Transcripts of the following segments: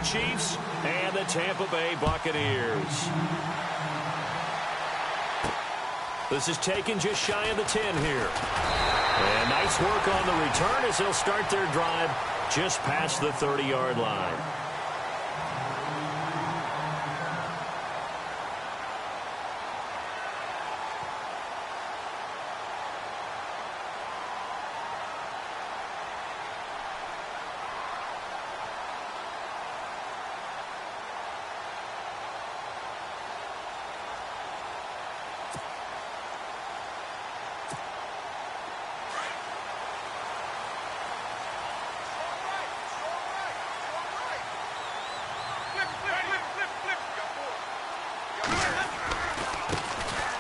Chiefs and the Tampa Bay Buccaneers. This is taken just shy of the 10 here. And nice work on the return as they'll start their drive just past the 30-yard line.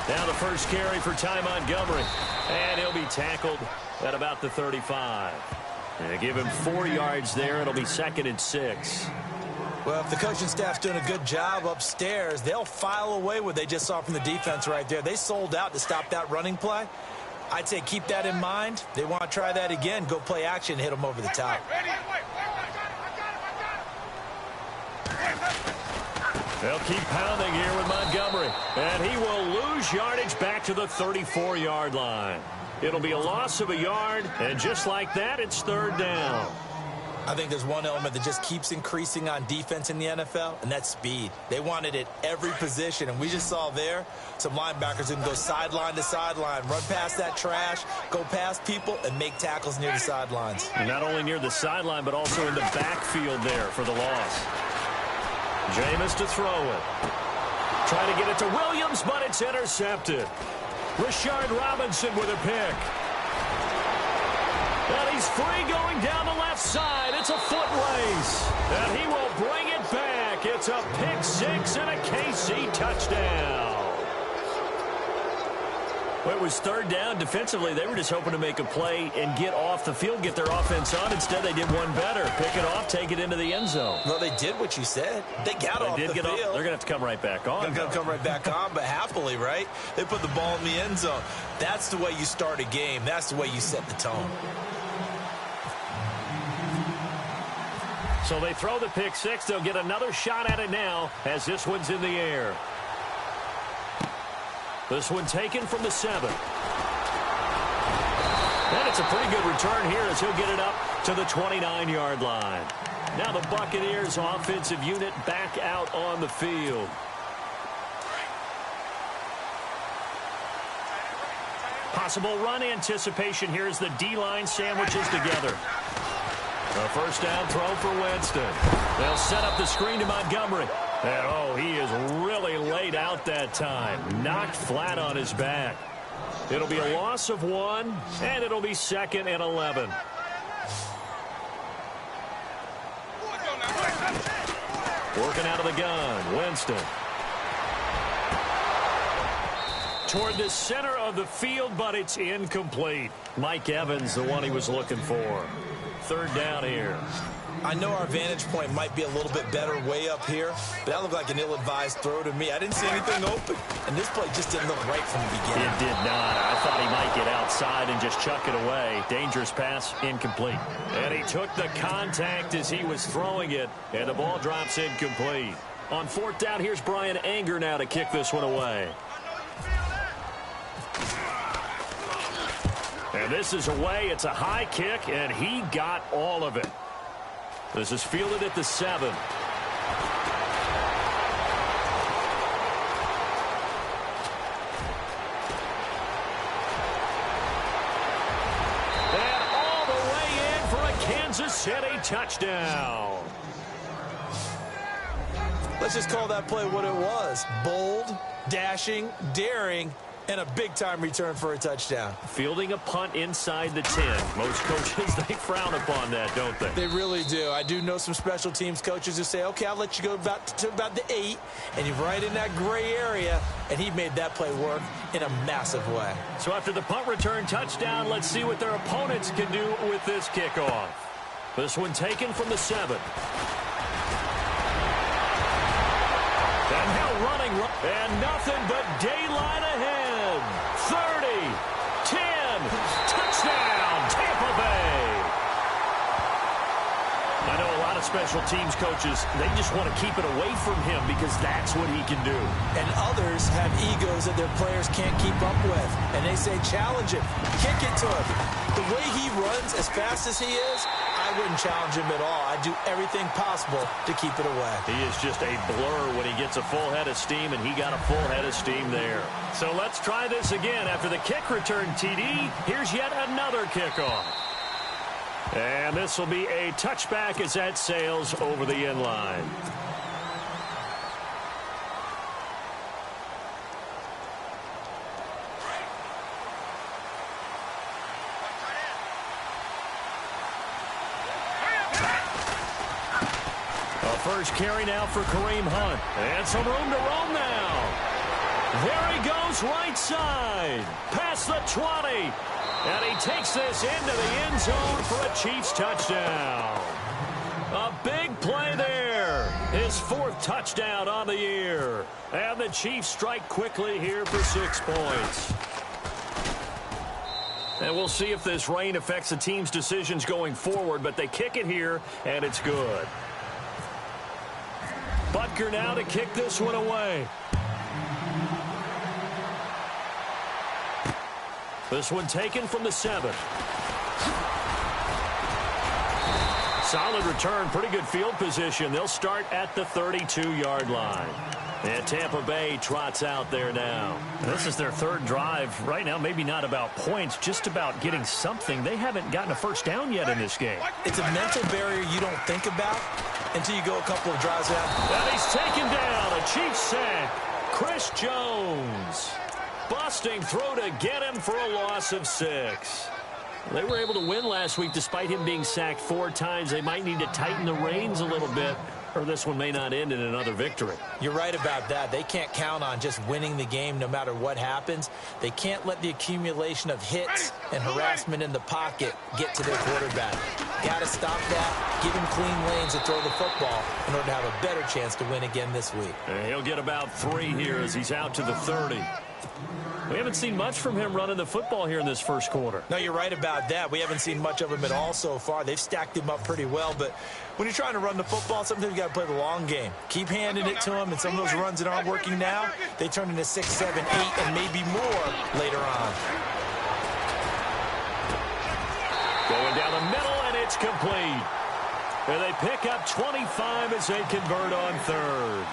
Now the first carry for Ty Montgomery. And he'll be tackled at about the 35. And they give him 4 yards there. It'll be 2nd and 6. Well, if the coaching staff's doing a good job upstairs, they'll file away what they just saw from the defense right there. They sold out to stop that running play. I'd say keep that in mind. They want to try that again. Go play action, hit them over the top. They'll keep pounding here with Montgomery. And he will lose yardage back to the 34-yard line. It'll be a loss of a yard, and just like that, it's 3rd down. I think there's one element that just keeps increasing on defense in the NFL, and that's speed. They want it at every position, and we just saw there some linebackers who can go sideline to sideline, run past that trash, go past people, and make tackles near the sidelines. And not only near the sideline, but also in the backfield there for the loss. Jameis to throw it. Trying to get it to Williams, but it's intercepted. Rashard Robinson with a pick. And he's free going down the left side. It's a foot race. And he will bring it back. It's a pick 6 and a KC touchdown. Well, it was 3rd down. Defensively, they were just hoping to make a play and get off the field, get their offense on. Instead, they did one better. Pick it off, take it into the end zone. Well, they did what you said. They got off the field. They're going to have to come right back on. They're going to come right back on, but happily, right? They put the ball in the end zone. That's the way you start a game. That's the way you set the tone. So they throw the pick 6. They'll get another shot at it now as this one's in the air. This one taken from the 7. And it's a pretty good return here as he'll get it up to the 29-yard line. Now the Buccaneers offensive unit back out on the field. Possible run anticipation here as the D-line sandwiches together. A first down throw for Winston. They'll set up the screen to Montgomery. And, oh, he is really laid out that time. Knocked flat on his back. It'll be a loss of 1, and it'll be 2nd and 11. Working out of the gun, Winston. Toward the center of the field, but it's incomplete. Mike Evans, the one he was looking for. 3rd down here. I know our vantage point might be a little bit better way up here, but that looked like an ill-advised throw to me. I didn't see anything open, and this play just didn't look right from the beginning. It did not. I thought he might get outside and just chuck it away. Dangerous pass, incomplete. And he took the contact as he was throwing it, and the ball drops incomplete. On 4th down, here's Brian Anger now to kick this one away. And this is away. It's a high kick, and he got all of it. This is fielded at the 7. And all the way in for a Kansas City touchdown. Let's just call that play what it was. Bold, dashing, daring, and a big-time return for a touchdown. Fielding a punt inside the 10. Most coaches, they frown upon that, don't they? They really do. I do know some special teams coaches who say, okay, I'll let you go about the 8, and you're right in that gray area, and he made that play work in a massive way. So after the punt return touchdown, let's see what their opponents can do with this kickoff. This one taken from the 7. And now running, and nothing but daylight ahead. 30, 10, touchdown, Tampa Bay. I know a lot of special teams coaches, they just want to keep it away from him because that's what he can do. And others have egos that their players can't keep up with. And they say, challenge him, kick it to him. The way he runs as fast as he is, I wouldn't challenge him at all. I'd do everything possible to keep it away. He is just a blur when he gets a full head of steam, and he got a full head of steam there. So let's try this again. After the kick return TD, here's yet another kickoff. And this will be a touchback as that sails over the end line. A first carry now for Kareem Hunt. And some room to roam now. There he goes right side. Past the 20. And he takes this into the end zone for a Chiefs touchdown. A big play there. His 4th touchdown on the year. And the Chiefs strike quickly here for 6 points. And we'll see if this rain affects the team's decisions going forward, but they kick it here, and it's good. Butker now to kick this one away. This one taken from the 7. Solid return, pretty good field position. They'll start at the 32-yard line. And Tampa Bay trots out there now. This is their 3rd drive. Right now, maybe not about points, just about getting something. They haven't gotten a first down yet in this game. It's a mental barrier you don't think about until you go a couple of drives out. And he's taken down. A Chiefs sack. Chris Jones. Busting throw to get him for a loss of 6. They were able to win last week despite him being sacked 4 times. They might need to tighten the reins a little bit, or this one may not end in another victory. You're right about that. They can't count on just winning the game no matter what happens. They can't let the accumulation of hits and harassment in the pocket get to their quarterback. Got to stop that, give him clean lanes to throw the football in order to have a better chance to win again this week. And he'll get about 3 here as he's out to the 30. We haven't seen much from him running the football here in this first quarter. No, you're right about that. We haven't seen much of him at all so far. They've stacked him up pretty well, but when you're trying to run the football, sometimes you got to play the long game. Keep handing it to him, and some of those runs that aren't working now, they turn into 6, 7, 8, and maybe more later on. Going down the middle, and it's complete. And they pick up 25 as they convert on 3rd.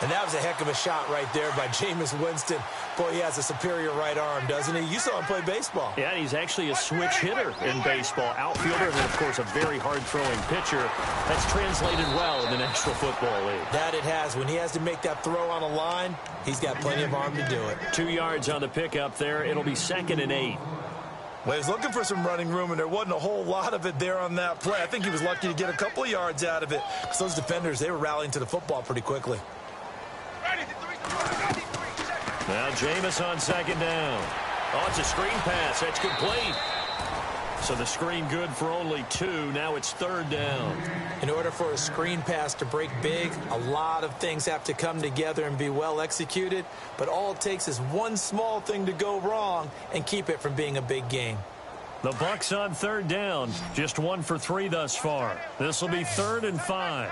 And that was a heck of a shot right there by Jameis Winston. Boy, he has a superior right arm, doesn't he? You saw him play baseball. Yeah, he's actually a switch hitter in baseball. Outfielder, and then, of course, a very hard-throwing pitcher. That's translated well in the National Football League. That it has. When he has to make that throw on a line, he's got plenty of arm to do it. 2 yards on the pickup there. It'll be 2nd and 8. Well, he was looking for some running room, and there wasn't a whole lot of it there on that play. I think he was lucky to get a couple of yards out of it because those defenders, they were rallying to the football pretty quickly. Now Jameis on 2nd down. Oh, it's a screen pass. That's complete. So the screen good for only 2. Now it's 3rd down. In order for a screen pass to break big, a lot of things have to come together and be well executed. But all it takes is one small thing to go wrong and keep it from being a big game. The Bucs on 3rd down. Just 1 for 3 thus far. This will be 3rd and 5.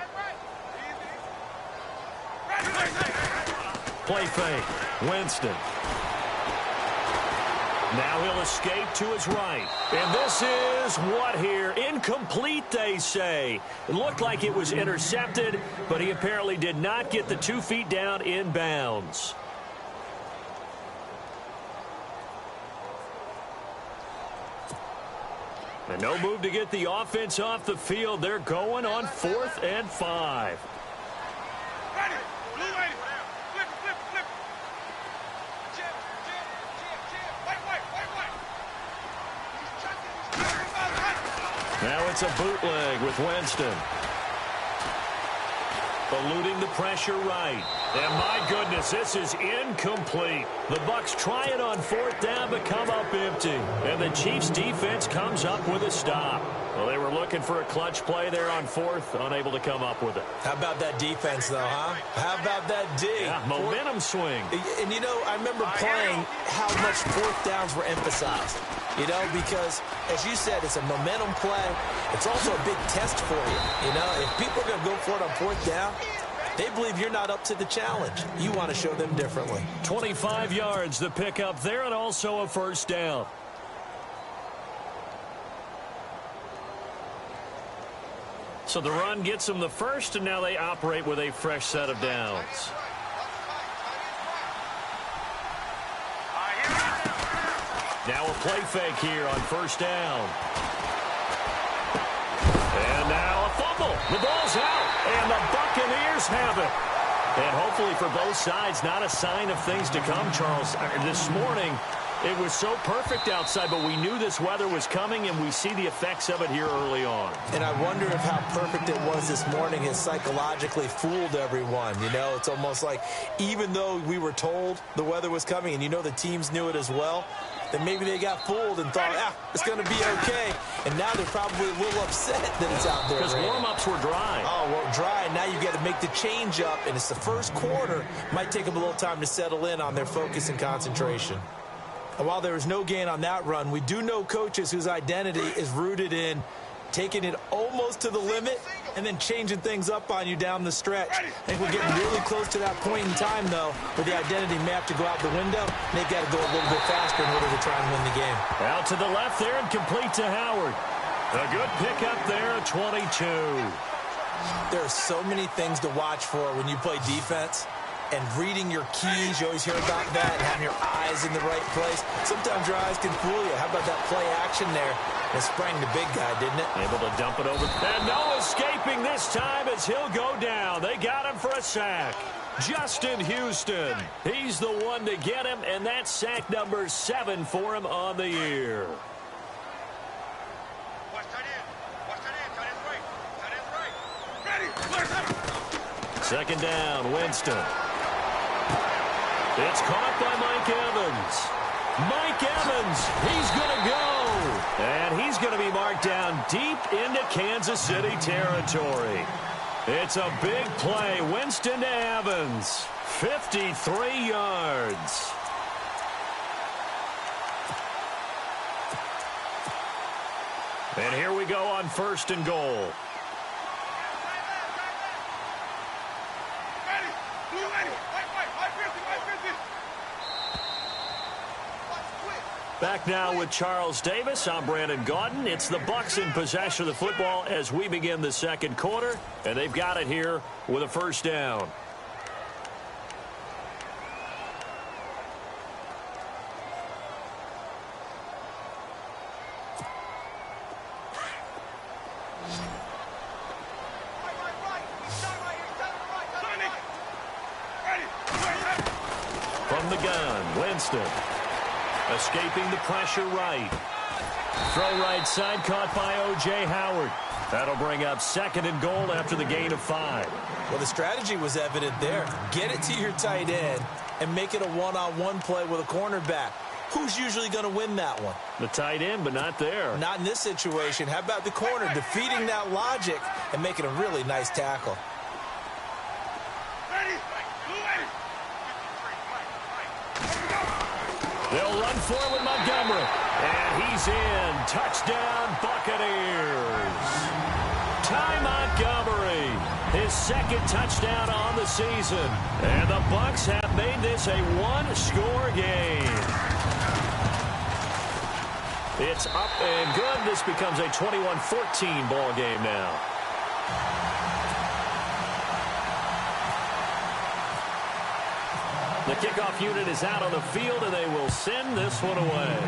Play fake. Winston. Now he'll escape to his right. And this is what here? Incomplete, they say. It looked like it was intercepted, but he apparently did not get the 2 feet down in bounds. And no move to get the offense off the field. They're going on 4th and 5. Now it's a bootleg with Winston. Eluding the pressure right. And my goodness, this is incomplete. The Bucs try it on 4th down, but come up empty. And the Chiefs defense comes up with a stop. Well, they were looking for a clutch play there on 4th, unable to come up with it. How about that defense, though, huh? How about that D? Yeah, momentum swing. And, you know, I remember playing how much 4th downs were emphasized. you know, because, as you said, it's a momentum play. It's also a big test for you. You know, if people are going to go for it on fourth down, they believe you're not up to the challenge. You want to show them differently. 25 yards the pickup there, and also a first down. So the run gets them the first, and now they operate with a fresh set of downs. Now a play fake here on first down. And now a fumble. The ball's out, and the Buccaneers have it. And hopefully for both sides, not a sign of things to come, Charles. This morning, it was so perfect outside, but we knew this weather was coming, and we see the effects of it here early on. And I wonder if how perfect it was this morning has psychologically fooled everyone. You know, it's almost like even though we were told the weather was coming, and you know the teams knew it as well, then maybe they got fooled and thought, it's going to be okay. And now they're probably a little upset that it's out there. Because warm-ups were dry. Oh, well, dry. Now you got to make the change up, and it's the first quarter. Might take them a little time to settle in on their focus and concentration. And while there was no gain on that run, we do know coaches whose identity is rooted in taking it almost to the limit and then changing things up on you down the stretch. I think we're getting really close to that point in time, though, where the identity may have to go out the window. They've got to go a little bit faster in order to try and win the game. Out to the left there and complete to Howard. A good pickup there at 22. There are so many things to watch for when you play defense. And reading your keys, you always hear about that, and having your eyes in the right place. Sometimes your eyes can fool you. How about that play action there? It sprang the big guy, didn't it? Able to dump it over. And no escaping this time as he'll go down. They got him for a sack. Justin Houston. He's the one to get him, and that's sack number 7 for him on the year. Second down, Winston. It's caught by Mike Evans. Mike Evans, he's going to go. And he's going to be marked down deep into Kansas City territory. It's a big play. Winston to Evans. 53 yards. And here we go on first and goal. Back now with Charles Davis. I'm Brandon Gaudin. It's the Bucs in possession of the football as we begin the second quarter. And they've got it here with a first down. From the gun, Winston. Escaping the pressure right. Throw right side caught by O.J. Howard. That'll bring up second and goal after the gain of 5. Well, the strategy was evident there. Get it to your tight end and make it a one-on-one play with a cornerback. Who's usually going to win that one? The tight end, but not there. Not in this situation. How about the corner defeating that logic and making a really nice tackle? They'll run forward Montgomery. And he's in. Touchdown, Buccaneers. Ty Montgomery, his second touchdown on the season. And the Bucs have made this a one-score game. It's up and good. This becomes a 21-14 ball game now. The kickoff unit is out on the field, and they will send this one away.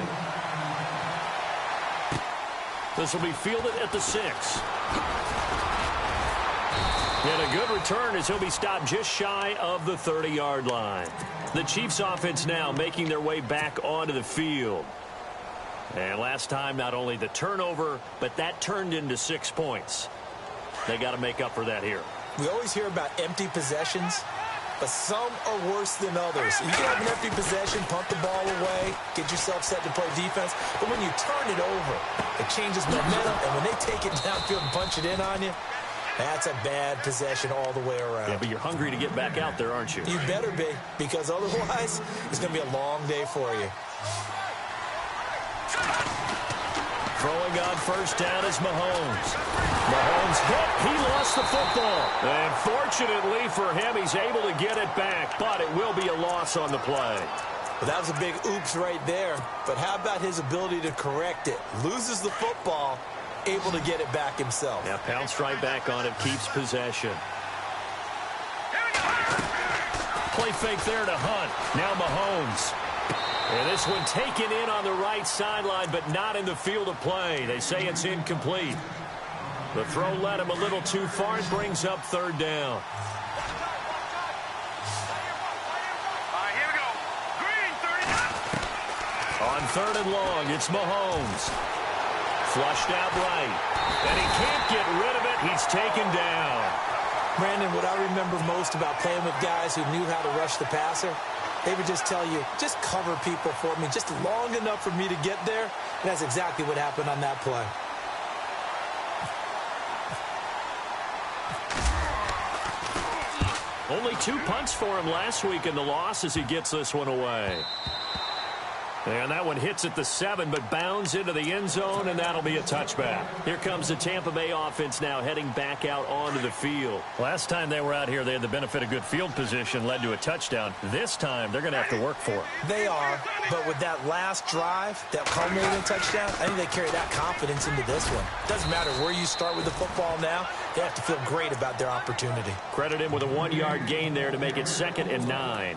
This will be fielded at the 6. And a good return as he'll be stopped just shy of the 30-yard line. The Chiefs offense now making their way back onto the field. And last time, not only the turnover, but that turned into 6 points. They got to make up for that here. We always hear about empty possessions, but some are worse than others. You can have an empty possession, punt the ball away, get yourself set to play defense. But when you turn it over, it changes momentum. And when they take it downfield and punch it in on you, that's a bad possession all the way around. Yeah, but you're hungry to get back out there, aren't you? You better be, because otherwise it's going to be a long day for you. on first down is Mahomes. Mahomes hit. He lost the football. And fortunately for him, he's able to get it back, but it will be a loss on the play. Well, that was a big oops right there. But how about his ability to correct it? Loses the football, able to get it back himself. Yeah, pounced right back on it, keeps possession. Play fake there to Hunt. Now Mahomes. And this one taken in on the right sideline, but not in the field of play. They say it's incomplete. The throw led him a little too far and brings up third down. On third and long, it's Mahomes. Flushed out right. And he can't get rid of it. He's taken down. Brandon, what I remember most about playing with guys who knew how to rush the passer, they would just tell you, just cover people for me, just long enough for me to get there. And that's exactly what happened on that play. Only 2 punts for him last week in the loss as he gets this one away. And that one hits at the 7, but bounds into the end zone, and that'll be a touchback. Here comes the Tampa Bay offense now heading back out onto the field. Last time they were out here, they had the benefit of good field position, led to a touchdown. This time, they're going to have to work for it. They are, but with that last drive, that culminating in a touchdown, I think they carry that confidence into this one. Doesn't matter where you start with the football now, they have to feel great about their opportunity. Credit him with a 1-yard gain there to make it 2nd and 9.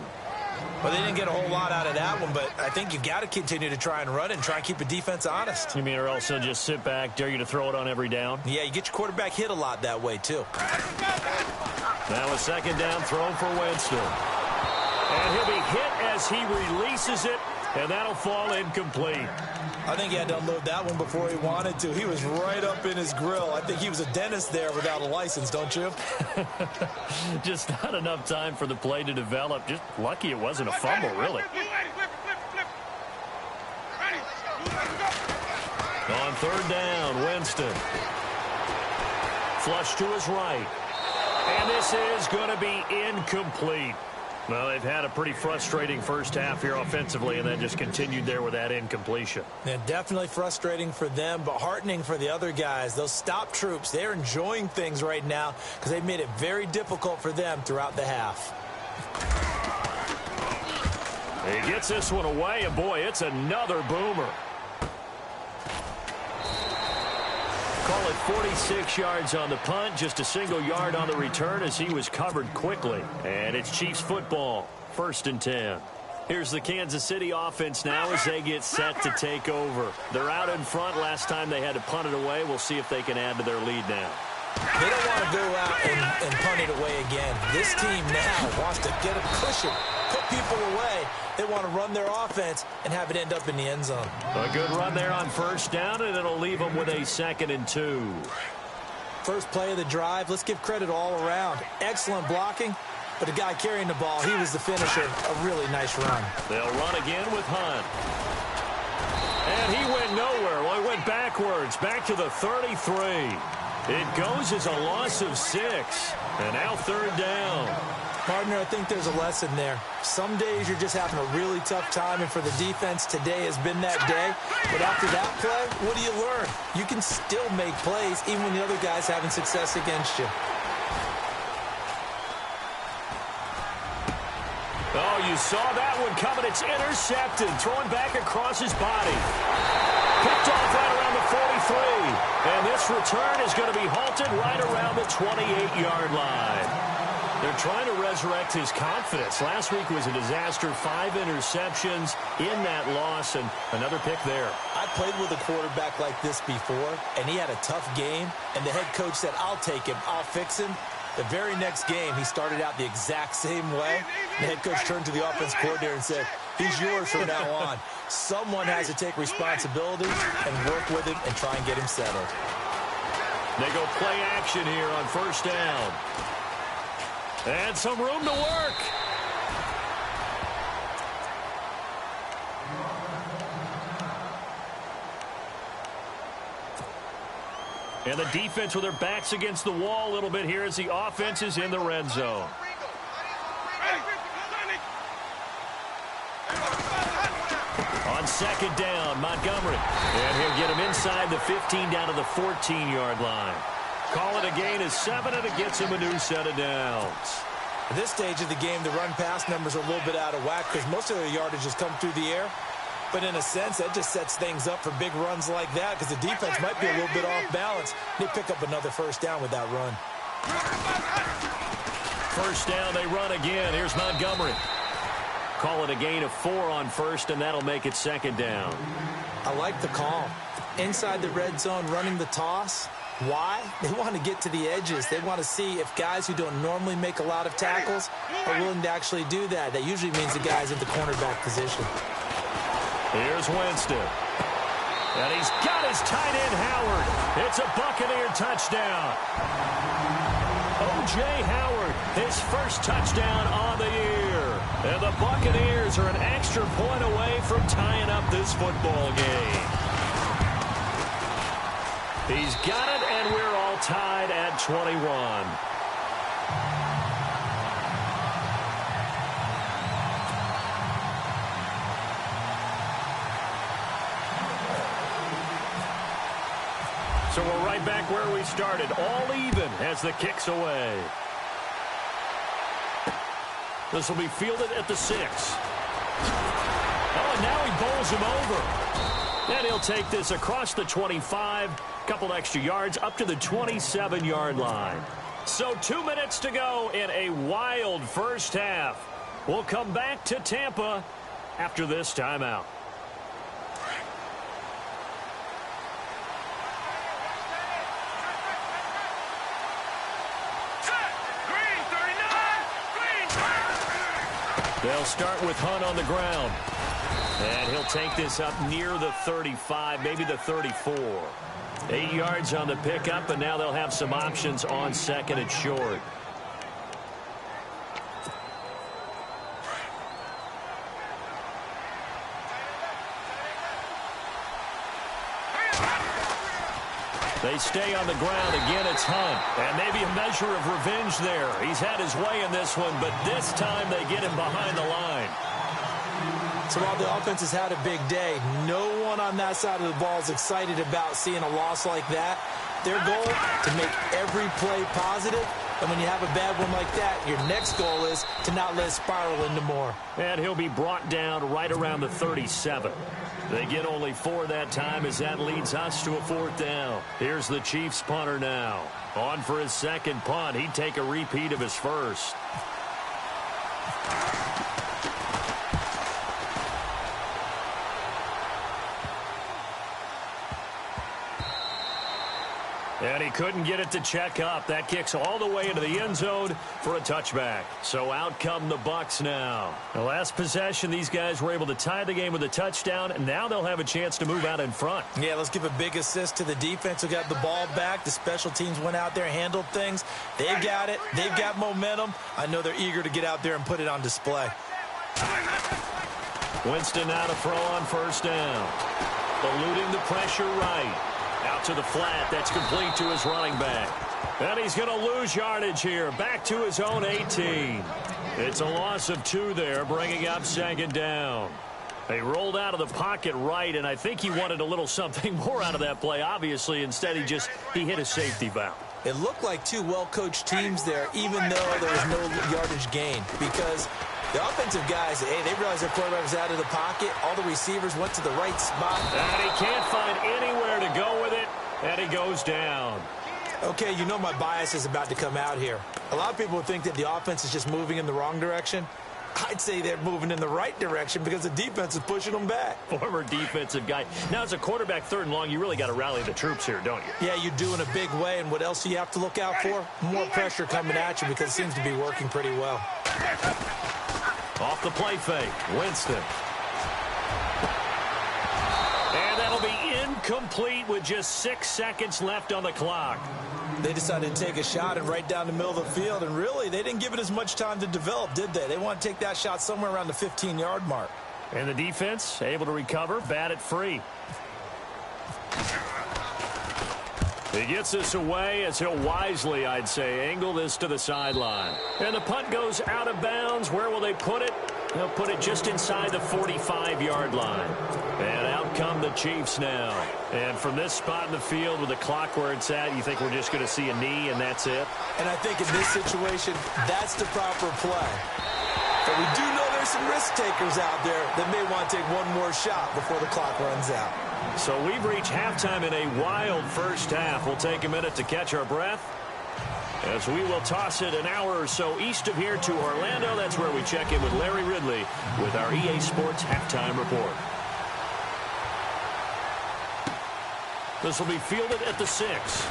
Well, they didn't get a whole lot out of that one, but I think you've got to continue to try and run it and try and keep the defense honest. You mean or else he'll just sit back, dare you to throw it on every down? Yeah, you get your quarterback hit a lot that way, too. Now a 2nd down throw for Winston. And he'll be hit as he releases it, and that'll fall incomplete. I think he had to unload that one before he wanted to. He was right up in his grill. I think he was a dentist there without a license, don't you? Just not enough time for the play to develop. Just lucky it wasn't a fumble, really. On 3rd down, Winston. Flush to his right. And this is going to be incomplete. Well, they've had a pretty frustrating first half here offensively, and then just continued there with that incompletion. Yeah, definitely frustrating for them, but heartening for the other guys. Those stop troops, they're enjoying things right now because they've made it very difficult for them throughout the half. He gets this one away, and boy, it's another boomer. Call it 46 yards on the punt, just a single yard on the return as he was covered quickly. And it's Chiefs football, 1st and 10. Here's the Kansas City offense now as they get set to take over. They're out in front. Last time they had to punt it away. We'll see if they can add to their lead now. They don't want to go out and punt it away again. This team now wants to get a cushion, put people away. They want to run their offense and have it end up in the end zone. A good run there on 1st down, and it'll leave them with a 2nd and 2. First play of the drive, let's give credit all around. Excellent blocking, but the guy carrying the ball, he was the finisher. A really nice run. They'll run again with Hunt. And he went nowhere. Well, he went backwards, back to the 33. It goes as a loss of 6. And now 3rd down. Partner, I think there's a lesson there. Some days you're just having a really tough time, and for the defense, today has been that day. But after that play, what do you learn? You can still make plays even when the other guy's having success against you. Oh, you saw that one coming. It's intercepted. Throwing back across his body. Picked off right around the 43. And this return is going to be halted right around the 28-yard line. They're trying to resurrect his confidence. Last week was a disaster. 5 interceptions in that loss, and another pick there. I played with a quarterback like this before, and he had a tough game, and the head coach said, I'll take him, I'll fix him. The very next game, he started out the exact same way. The head coach turned to the offense coordinator and said, he's yours from now on. Someone has to take responsibility and work with him and try and get him settled. They go play action here on 1st down. And some room to work. And the defense with their backs against the wall a little bit here as the offense is in the red zone. On On second down, Montgomery. And he'll get him inside the 15 down to the 14-yard line. Call it a gain of 7, and it gets him a new set of downs. At this stage of the game, the run-pass numbers are a little bit out of whack because most of their yardage has come through the air. But in a sense, that just sets things up for big runs like that because the defense might be a little bit off balance. They pick up another first down with that run. First down, they run again. Here's Montgomery. Call it a gain of 4 on first, and that'll make it second down. I like the call. Inside the red zone, running the toss. Why? They want to get to the edges. They want to see if guys who don't normally make a lot of tackles are willing to actually do that. That usually means the guys in the cornerback position. Here's Winston. And he's got his tight end, Howard. It's a Buccaneer touchdown. O.J. Howard, his first touchdown on the year. And the Buccaneers are an extra point away from tying up this football game. He's got it, and we're all tied at 21. So we're right back where we started, all even as the kick's away. This will be fielded at the 6. Oh, and now he bowls him over. And he'll take this across the 25, couple extra yards up to the 27-yard line. So 2 minutes to go in a wild first half. We'll come back to Tampa after this timeout. They'll start with Hunt on the ground. And he'll take this up near the 35, maybe the 34. 8 yards on the pickup, and now they'll have some options on second and short. They stay on the ground. Again, it's Hunt. And maybe a measure of revenge there. He's had his way in this one, but this time they get him behind the line. So while the offense has had a big day, no one on that side of the ball is excited about seeing a loss like that. Their goal, to make every play positive. And when you have a bad one like that, your next goal is to not let it spiral into more. And he'll be brought down right around the 37. They get only 4 that time as that leads us to a 4th down. Here's the Chiefs punter now. On for his second punt. He'd take a repeat of his first. And he couldn't get it to check up. That kicks all the way into the end zone for a touchback. So out come the Bucs now. The last possession, these guys were able to tie the game with a touchdown, and now they'll have a chance to move out in front. Yeah, let's give a big assist to the defense who got the ball back. The special teams went out there, handled things. They've got it. They've got momentum. I know they're eager to get out there and put it on display. Winston now to throw on first down. Eluding the pressure right. Out to the flat. That's complete to his running back. And he's going to lose yardage here. Back to his own 18. It's a loss of 2 there, bringing up second down. They rolled out of the pocket right, and I think he wanted a little something more out of that play. Obviously, instead he hit a safety valve. It looked like 2 well-coached teams there, even though there was no yardage gain, because the offensive guys, hey, they realized their quarterback was out of the pocket. All the receivers went to the right spot. And he can't find anywhere to go with it, and he goes down. Okay, you know my bias is about to come out here. A lot of people think that the offense is just moving in the wrong direction. I'd say they're moving in the right direction because the defense is pushing them back. Former defensive guy. Now, as a quarterback 3rd and long, you really got to rally the troops here, don't you? Yeah, you do in a big way. And what else do you have to look out for? More pressure coming at you because it seems to be working pretty well. Off the play fake, Winston. And that'll be incomplete with just 6 seconds left on the clock. They decided to take a shot and right down the middle of the field, and really, they didn't give it as much time to develop, did they? They want to take that shot somewhere around the 15-yard mark. And the defense able to recover, bat it free. He gets this away as he'll wisely, I'd say, angle this to the sideline. And the punt goes out of bounds. Where will they put it? They'll put it just inside the 45-yard line. And out come the Chiefs now. And from this spot in the field with the clock where it's at, you think we're just going to see a knee and that's it? And I think in this situation, that's the proper play. But we do know there's some risk takers out there that may want to take one more shot before the clock runs out. So we've reached halftime in a wild first half. We'll take a minute to catch our breath as we will toss it an hour or so east of here to Orlando. That's where we check in with Larry Ridley with our EA Sports Halftime Report. This will be fielded at the 6.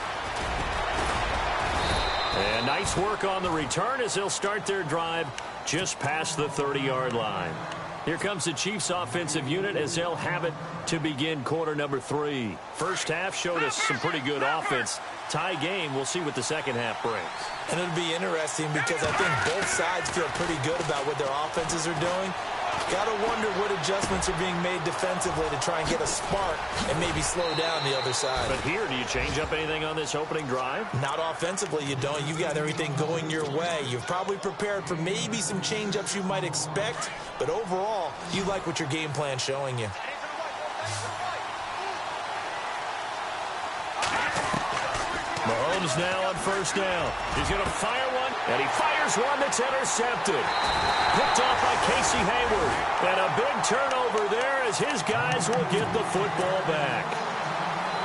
And nice work on the return as they'll start their drive just past the 30-yard line. Here comes the Chiefs offensive unit as they'll have it to begin quarter number 3. First half showed us some pretty good offense. Tie game, we'll see what the second half brings. And it'll be interesting because I think both sides feel pretty good about what their offenses are doing. Got to wonder what adjustments are being made defensively to try and get a spark and maybe slow down the other side. But here, do you change up anything on this opening drive? Not offensively, you don't. You've got everything going your way. You've probably prepared for maybe some change-ups you might expect, but overall, you like what your game plan's showing you. Mahomes now on first down. He's going to fire one, and he fires one that's intercepted. Picked off by Casey Hayward. And a big turnover there as his guys will get the football back.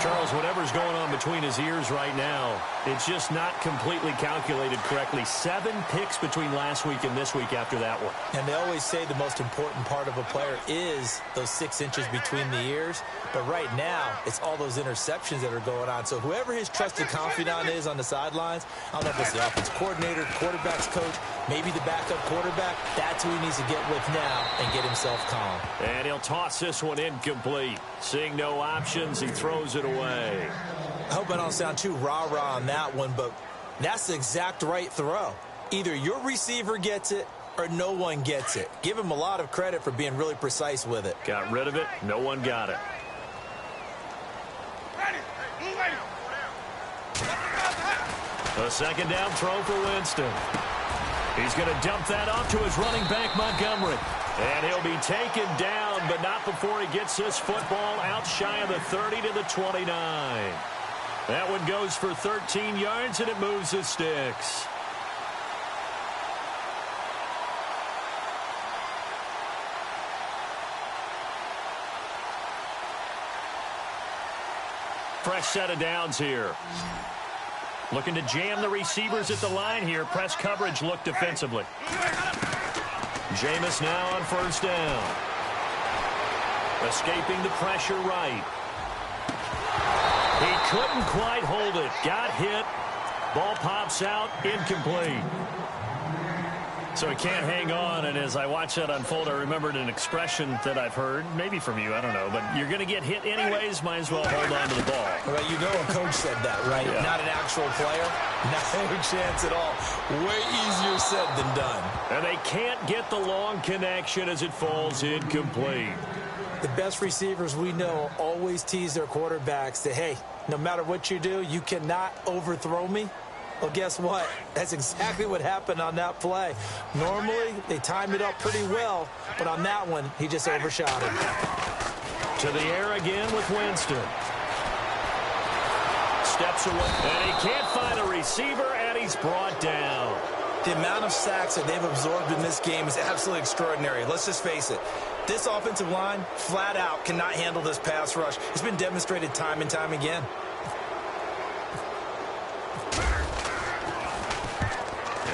Charles, whatever's going on between his ears right now, it's just not completely calculated correctly. 7 picks between last week and this week after that one. And they always say the most important part of a player is those 6 inches between the ears. But right now, it's all those interceptions that are going on. So whoever his trusted confidant is on the sidelines, I don't know if it's the offense coordinator, quarterback's coach, maybe the backup quarterback, that's who he needs to get with now and get himself calm. And he'll toss this one incomplete. Seeing no options, he throws it away. I hope I don't sound too rah-rah on that one, but that's the exact right throw. Either your receiver gets it or no one gets it. Give him a lot of credit for being really precise with it. Got rid of it. No one got it. A second down throw for Winston. He's going to dump that off to his running back, Montgomery. And he'll be taken down, but not before he gets this football out shy of the 30 to the 29. That one goes for 13 yards, and it moves the sticks. Fresh set of downs here. Looking to jam the receivers at the line here. Press coverage look defensively. Jameis now on first down. Escaping the pressure right. He couldn't quite hold it. Got hit. Ball pops out. Incomplete. So he can't hang on, and as I watch that unfold, I remembered an expression that I've heard, maybe from you, I don't know, but you're going to get hit anyways, might as well hold on to the ball. Well, you know a coach said that, right? Yeah. Not an actual player. No chance at all. Way easier said than done. And they can't get the long connection as it falls incomplete. The best receivers we know always tease their quarterbacks that, hey, no matter what you do, you cannot overthrow me. Well, guess what? That's exactly what happened on that play. Normally, they time it up pretty well, but on that one, he just overshot it. To the air again with Winston. Steps away, and he can't find a receiver, and he's brought down. The amount of sacks that they've absorbed in this game is absolutely extraordinary. Let's just face it. This offensive line, flat out, cannot handle this pass rush. It's been demonstrated time and time again.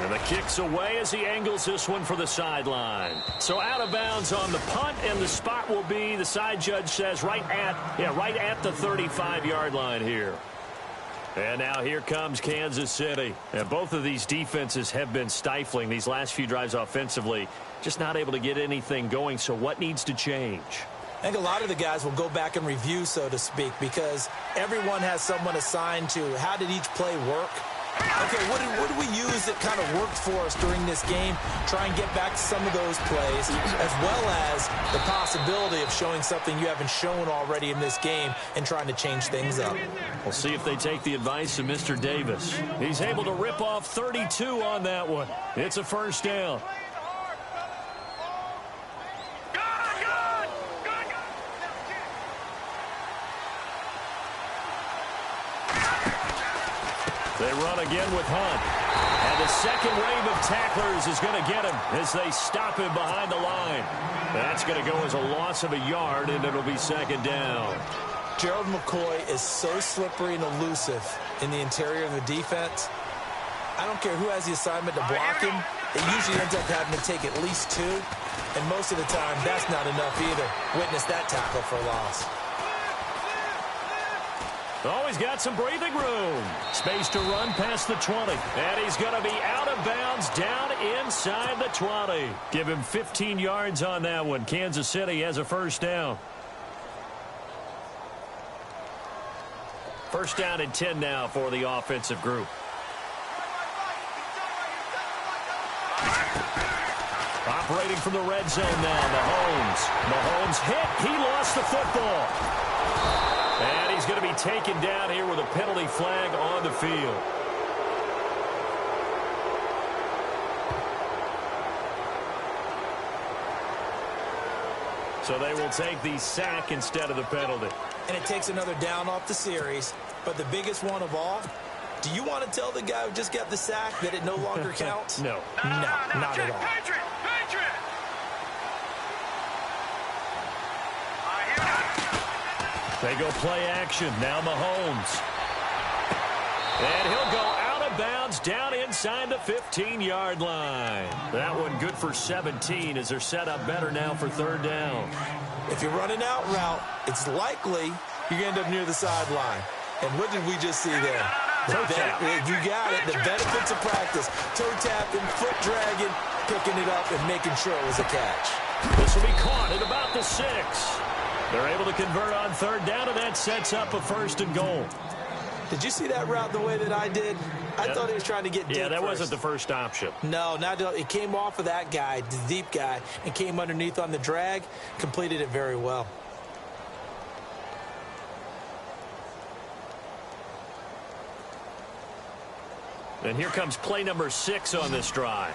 And the kick's away as he angles this one for the sideline. So out of bounds on the punt, and the spot will be, the side judge says, right at the 35-yard line here. And now here comes Kansas City. And both of these defenses have been stifling these last few drives offensively. Just not able to get anything going. So what needs to change? I think a lot of the guys will go back and review, so to speak, because everyone has someone assigned to how did each play work. Okay, what did we use that kind of worked for us during this game? Try and get back to some of those plays, as well as the possibility of showing something you haven't shown already in this game and trying to change things up. We'll see if they take the advice of Mr. Davis. He's able to rip off 32 on that one. It's a first down. They run again with Hunt. And the second wave of tacklers is going to get him as they stop him behind the line. That's going to go as a loss of a yard, and it'll be second down. Gerald McCoy is so slippery and elusive in the interior of the defense. I don't care who has the assignment to block him. It usually ends up having to take at least two. And most of the time, that's not enough either. Witness that tackle for loss. Oh, he's got some breathing room. Space to run past the 20. And he's going to be out of bounds down inside the 20. Give him 15 yards on that one. Kansas City has a first down. First down and 10 now for the offensive group. Operating from the red zone now, Mahomes. Mahomes hit. He lost the football. And he's going to be taken down here with a penalty flag on the field. So they will take the sack instead of the penalty. And it takes another down off the series. But the biggest one of all, do you want to tell the guy who just got the sack that it no longer counts? No. No, not at all. They go play action. Now Mahomes. And he'll go out of bounds down inside the 15-yard line. That one good for 17 as they're set up better now for third down. If you're running out route, it's likely you're going to end up near the sideline. And what did we just see there? Toe tap. You got it. The benefits of practice. Toe tapping, foot dragging, picking it up, and making sure it was a catch. This will be caught at about the 6. They're able to convert on third down, and that sets up a first and goal. Did you see that route the way that I did? I thought he was trying to get deep. Yeah, that first. wasn't the first option. No, it came off of that guy, the deep guy, and came underneath on the drag, completed it very well. And here comes play number 6 on this drive.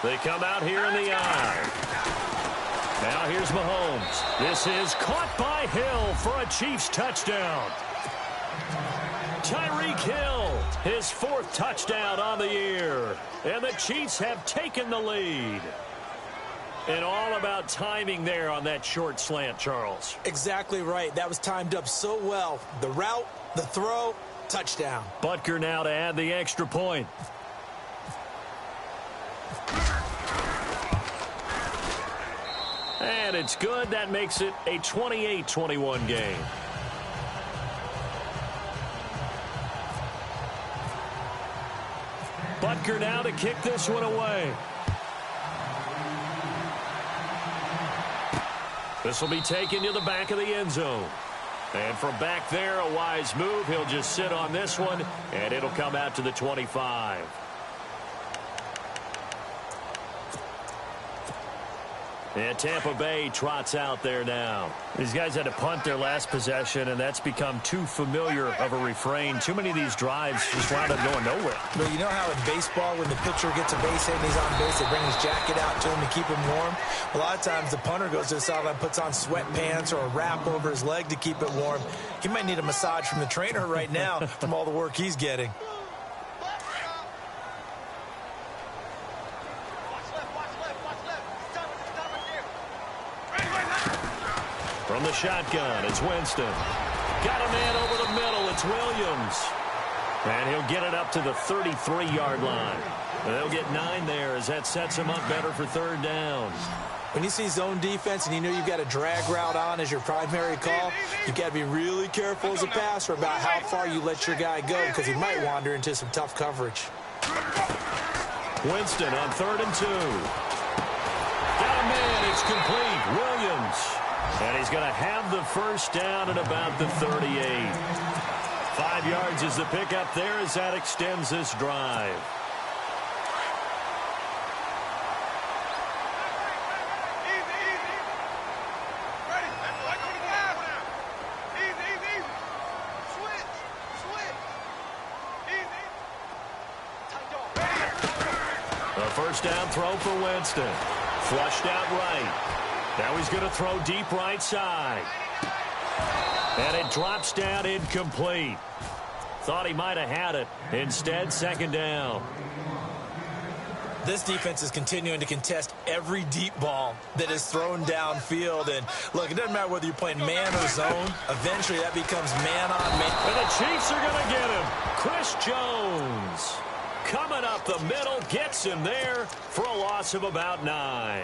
They come out here in the eye. Now here's Mahomes. This is caught by Hill for a Chiefs touchdown. Tyreek Hill, his 4th touchdown on the year. And the Chiefs have taken the lead. And all about timing there on that short slant, Charles. Exactly right. That was timed up so well. The route, the throw, touchdown. Butker now to add the extra point. And it's good. That makes it a 28-21 game. Butker now to kick this one away. This will be taken to the back of the end zone. And from back there, a wise move. He'll just sit on this one, and it'll come out to the 25. And Tampa Bay trots out there now. These guys had to punt their last possession, and that's become too familiar of a refrain. Too many of these drives just wound up going nowhere. Well, you know how in baseball, when the pitcher gets a base hit and he's on base, they bring his jacket out to him to keep him warm? A lot of times the punter goes to the sideline, puts on sweatpants or a wrap over his leg to keep it warm. He might need a massage from the trainer right now from all the work he's getting. From the shotgun, it's Winston. Got a man over the middle, it's Williams. And he'll get it up to the 33-yard line. And they'll get 9 there as that sets him up better for third down. When you see zone defense and you know you've got a drag route on as your primary call, you've got to be really careful as a passer about how far you let your guy go because he might wander into some tough coverage. Winston on 3rd and 2. Got a man, it's complete. Williams. And he's going to have the first down at about the 38. 5 yards is the pickup there as that extends this drive. First down throw for Winston. Flushed out right. Now he's going to throw deep right side. And it drops down incomplete. Thought he might have had it. Instead, second down. This defense is continuing to contest every deep ball that is thrown downfield. And, look, it doesn't matter whether you're playing man or zone. Eventually, that becomes man on man. And the Chiefs are going to get him. Chris Jones coming up the middle, gets him there for a loss of about 9.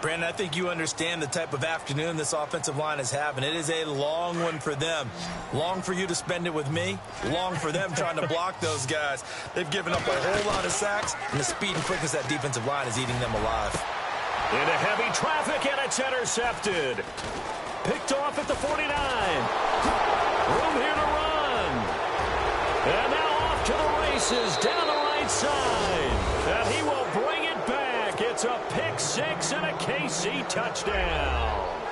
Brandon, I think you understand the type of afternoon this offensive line is having. It is a long one for them. Long for you to spend it with me. Long for them trying to block those guys. They've given up a whole lot of sacks, and the speed and quickness of that defensive line is eating them alive. Into heavy traffic, and it's intercepted. Picked off at the 49. Room here to run. And now off to the races, down the right side. And he will bring it back. It's a pick six and a KC touchdown.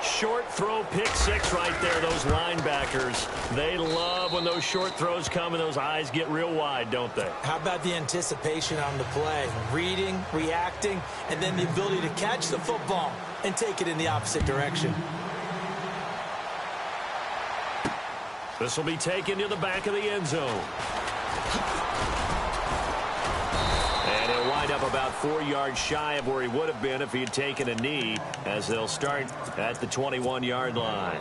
Short throw, pick six right there. Those linebackers, they love when those short throws come and those eyes get real wide, don't they? How about the anticipation on the play? Reading, reacting, and then the ability to catch the football and take it in the opposite direction. This will be taken to the back of the end zone. And he'll wind up about 4 yards shy of where he would have been if he had taken a knee, as they'll start at the 21-yard line.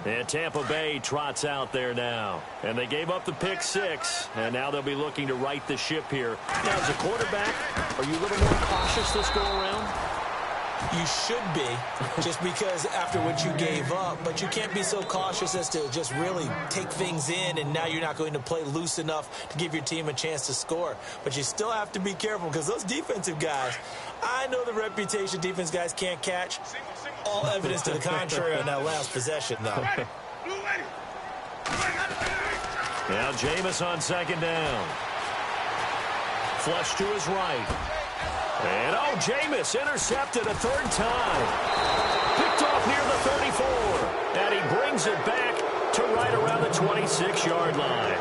And Tampa Bay trots out there now. And they gave up the pick six, and now they'll be looking to right the ship here. Now, as a quarterback, are you a little more cautious this go around? You should be, just because after what you gave up, but you can't be so cautious as to just really take things in, and now you're not going to play loose enough to give your team a chance to score. But you still have to be careful, because those defensive guys, I know the reputation defense guys can't catch. All evidence to the contrary on that last possession, though. Now Jameis on second down. Flush to his right. And, oh, Jameis intercepted a third time. Picked off near the 34. And he brings it back to right around the 26-yard line.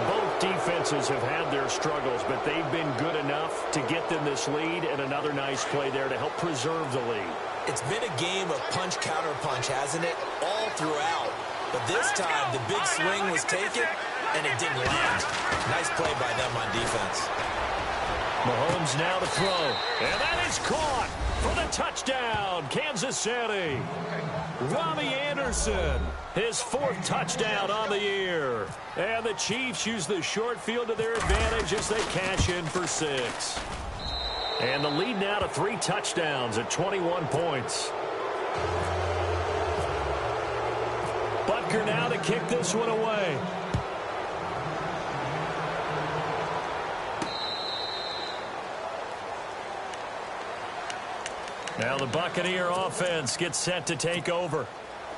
Both defenses have had their struggles, but they've been good enough to get them this lead, and another nice play there to help preserve the lead. It's been a game of punch-counter-punch, hasn't it? All throughout. But this time, the big swing was taken, and it didn't land. Nice play by them on defense. Mahomes now to throw. And that is caught for the touchdown, Kansas City. Robbie Anderson, his fourth touchdown on the year. And the Chiefs use the short field to their advantage as they cash in for 6. And the lead now to 3 touchdowns at 21 points. Butker now to kick this one away. Now the Buccaneer offense gets set to take over.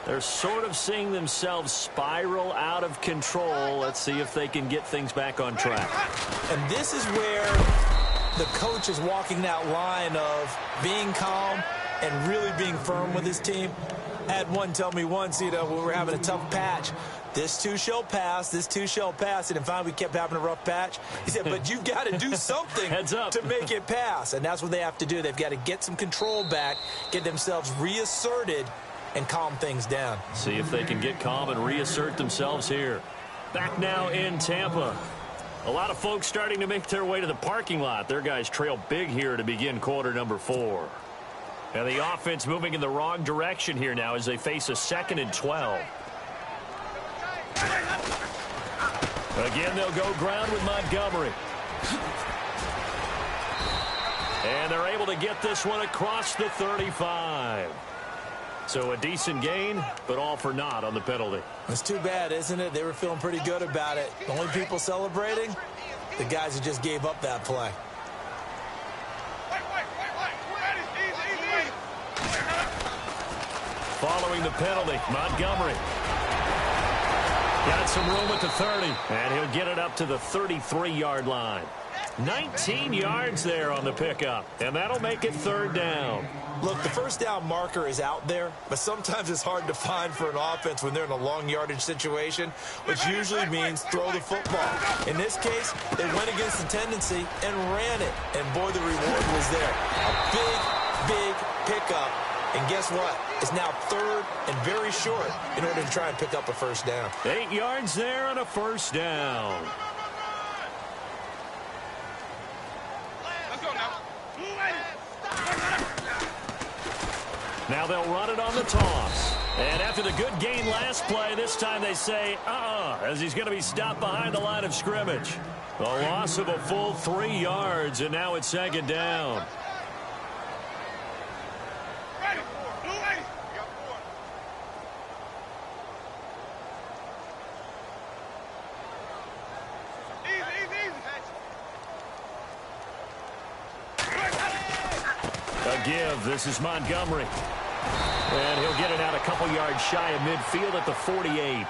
They're sort of seeing themselves spiral out of control. Let's see if they can get things back on track. And this is where the coach is walking that line of being calm and really being firm with his team. I had one tell me once, when we were having a tough patch, this too shall pass, this too shall pass. And finally we kept having a rough patch. He said, but you've got to do something Heads up. to make it pass. And that's what they have to do. They've got to get some control back, get themselves reasserted, and calm things down. See if they can get calm and reassert themselves here. Back now in Tampa. A lot of folks starting to make their way to the parking lot. Their guys trail big here to begin quarter number 4. And the offense moving in the wrong direction here now as they face a 2nd and 12. Again, they'll go ground with Montgomery. And they're able to get this one across the 35. So a decent gain, but all for naught on the penalty. It's too bad, isn't it? They were feeling pretty good about it. The only people celebrating, the guys who just gave up that play. following the penalty. Montgomery got some room at the 30, and he'll get it up to the 33-yard line. 19 yards there on the pickup, and that'll make it third down. Look, the first down marker is out there, but sometimes it's hard to find for an offense when they're in a long yardage situation, which usually means throw the football. In this case, they went against the tendency and ran it, and boy, the reward was there. A big pickup, and guess what? It's now third and very short in order to try and pick up a first down. 8 yards there and a first down. Now they'll run it on the toss. And after the good gain last play, this time they say, as he's going to be stopped behind the line of scrimmage. A loss of a full 3 yards, and now it's second down. A give. This is Montgomery. And he'll get it out a couple yards shy of midfield at the 48.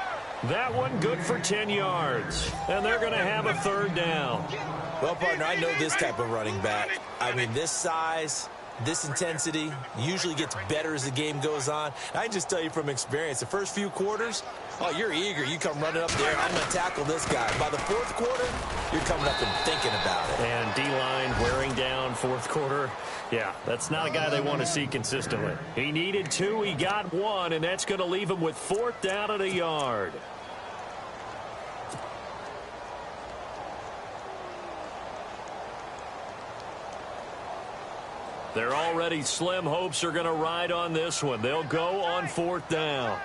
That one good for 10 yards. And they're going to have a third down. Well, partner, I know this type of running back. I mean, this size, this intensity usually gets better as the game goes on. I can just tell you from experience, the first few quarters, oh, you're eager. You come running up there, I'm going to tackle this guy. By the fourth quarter, you're coming up and thinking about it. And D-line wearing down fourth quarter. Yeah, that's not a guy they want to see consistently. He needed 2, he got 1, and that's going to leave him with 4th down at a yard. Their already slim hopes are going to ride on this one. They'll go on 4th down.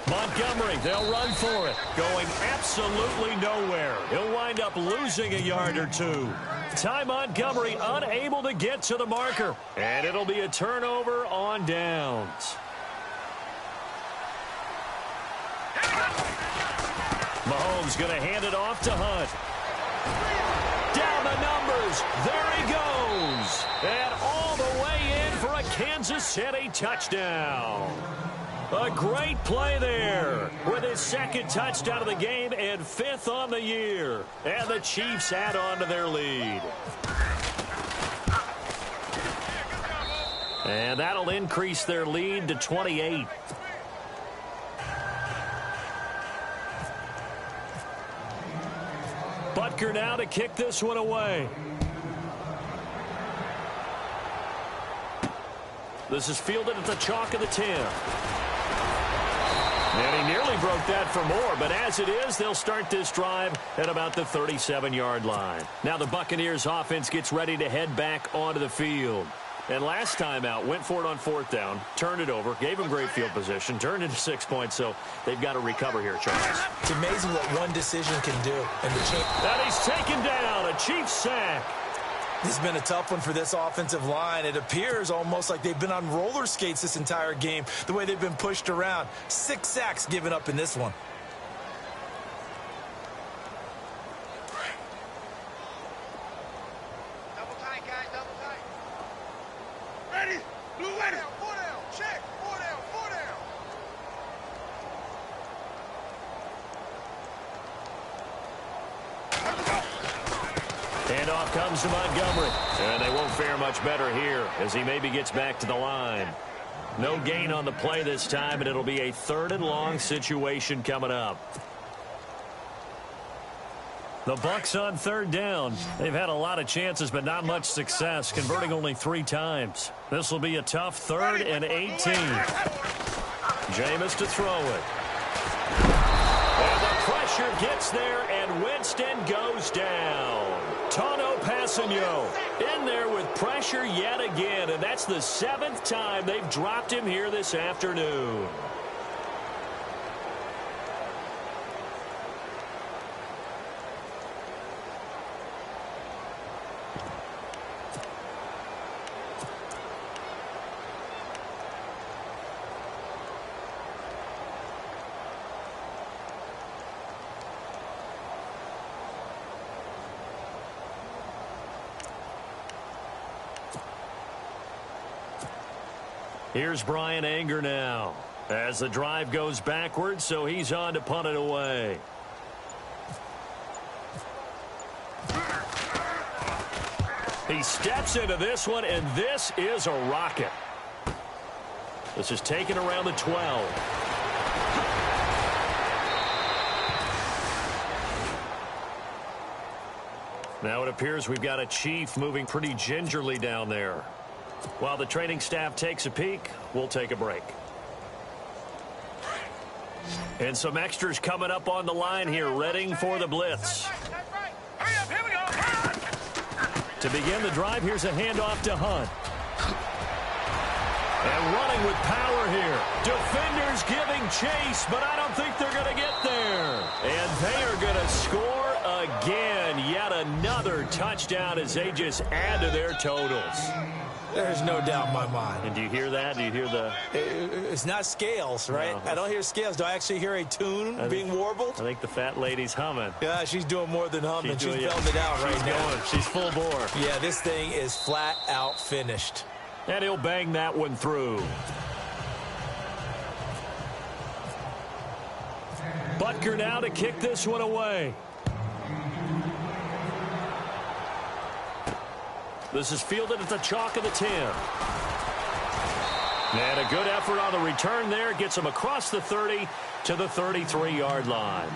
Montgomery, they'll run for it. Going absolutely nowhere. He'll wind up losing a yard or 2. Ty Montgomery unable to get to the marker. And it'll be a turnover on downs. Mahomes going to hand it off to Hunt. Down the numbers. There he goes. And all the way in for a Kansas City touchdown. A great play there with his 2nd touchdown of the game and 5th on the year. And the Chiefs add on to their lead. And that'll increase their lead to 28. Butker now to kick this one away. This is fielded at the chalk of the 10. And he nearly broke that for more, but as it is, they'll start this drive at about the 37-yard line. Now the Buccaneers offense gets ready to head back onto the field. And last time out, went for it on 4th down, turned it over, gave him great field position, turned into 6 points, so they've got to recover here, Charles. It's amazing what one decision can do. And he's taken down, a Chiefs sack. This has been a tough one for this offensive line. It appears almost like they've been on roller skates this entire game, the way they've been pushed around. 6 sacks given up in this one. Double tight, guys, double tight. Ready? Blue ready. 4 down, check. 4 down, 4 down. Handoff comes to Montgomery. And they won't fare much better here as he maybe gets back to the line. No gain on the play this time, and it'll be a 3rd and long situation coming up. The Bucs on 3rd down. They've had a lot of chances, but not much success, converting only 3 times. This will be a tough 3rd and 18. Jameis to throw it. And the pressure gets there, and Winston goes down. Tano Passanio in there with pressure yet again, and that's the 7th time they've dropped him here this afternoon. Here's Brian Anger now as the drive goes backwards, so he's on to punt it away. He steps into this one, and this is a rocket. This is taken around the 12. Now it appears we've got a Chief moving pretty gingerly down there. While the training staff takes a peek, we'll take a break. And some extras coming up on the line here, readying for the blitz. Hurry up, here we go. To begin the drive, here's a handoff to Hunt. And running with power here. Defenders giving chase, but I don't think they're going to get there. And they are going to score again. Yet another touchdown as they just add to their totals. There's no doubt in my mind. And do you hear that? Do you hear the... It's not scales, right? No. I don't hear scales. Do I actually hear a tune being warbled? I think the fat lady's humming. Yeah, she's doing more than humming. She's doing, belting it out right now. Going. She's full bore. Yeah, this thing is flat out finished. And he'll bang that one through. Butker now to kick this one away. This is fielded at the chalk of the 10. And a good effort on the return there. Gets him across the 30 to the 33-yard line.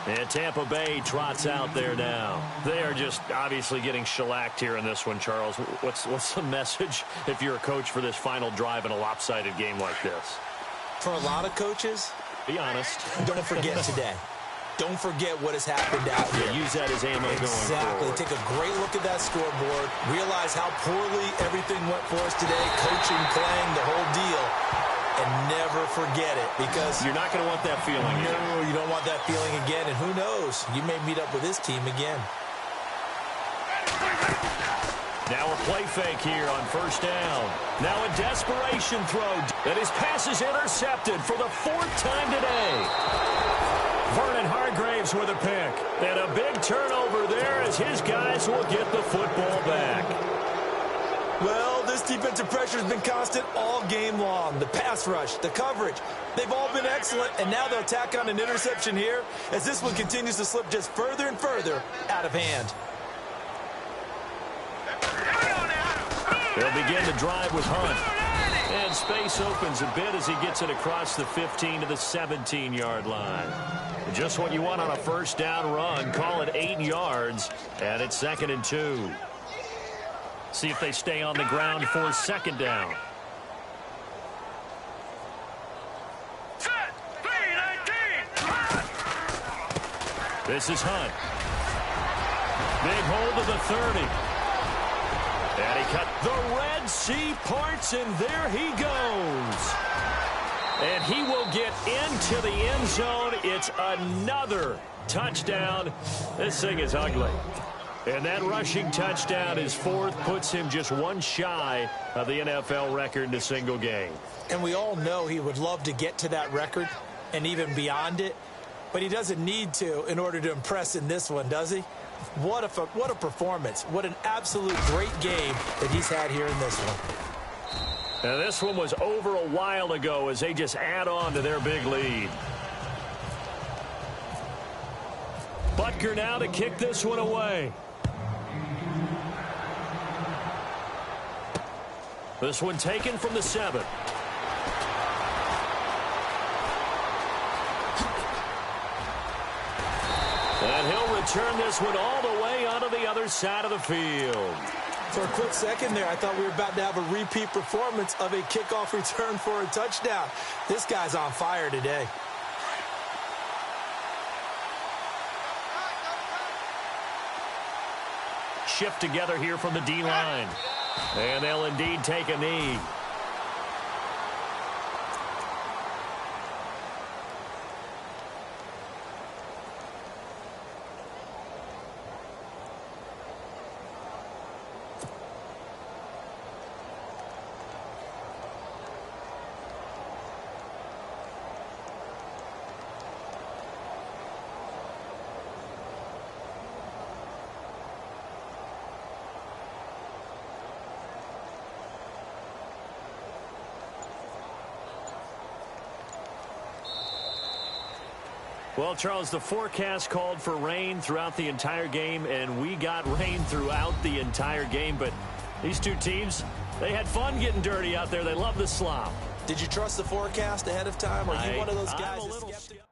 And Tampa Bay trots out there now. They are just obviously getting shellacked here in this one, Charles. What's the message if you're a coach for this final drive in a lopsided game like this? For a lot of coaches, be honest. Don't forget today. Don't forget what has happened out here. Use that as ammo going forward. Take a great look at that scoreboard. Realize how poorly everything went for us today. Coaching, playing, the whole deal. And never forget it, because you're not going to want that feeling again. No, you don't want that feeling again. And who knows? You may meet up with this team again. Now a play fake here on first down. Now a desperation throw. And his pass is intercepted for the 4th time today. Vernon Hargraves with a pick. And a big turnover there as his guys will get the football back. Well, this defensive pressure has been constant all game long. The pass rush, the coverage, they've all been excellent, and now they'll tack on an interception here as this one continues to slip just further and further out of hand. They'll begin the drive with Hunt. And space opens a bit as he gets it across the 15 to the 17-yard line. Just what you want on a first down run. Call it 8 yards, and it's 2nd and 2. See if they stay on the ground for 2nd down. This is Hunt. Big hold of the 30. And he cut. The Red Sea parts, and there he goes. And he will get into the end zone. It's another touchdown. This thing is ugly. And that rushing touchdown is 4th, puts him just one shy of the NFL record in a single game. And we all know he would love to get to that record and even beyond it, but he doesn't need to in order to impress in this one, does he? What a performance. What an absolute great game that he's had here in this one. Now this one was over a while ago as they just add on to their big lead. Butker now to kick this one away. This one taken from the 7. And he'll return this one all the way onto the other side of the field. For a quick second there, I thought we were about to have a repeat performance of a kickoff return for a touchdown. This guy's on fire today. Shift together here from the D-line. And they'll indeed take a knee. Well, Charles, the forecast called for rain throughout the entire game, and we got rain throughout the entire game. But these two teams, they had fun getting dirty out there. They love the slop. Did you trust the forecast ahead of time? Or are you one of those guys I'm a that's little skeptical?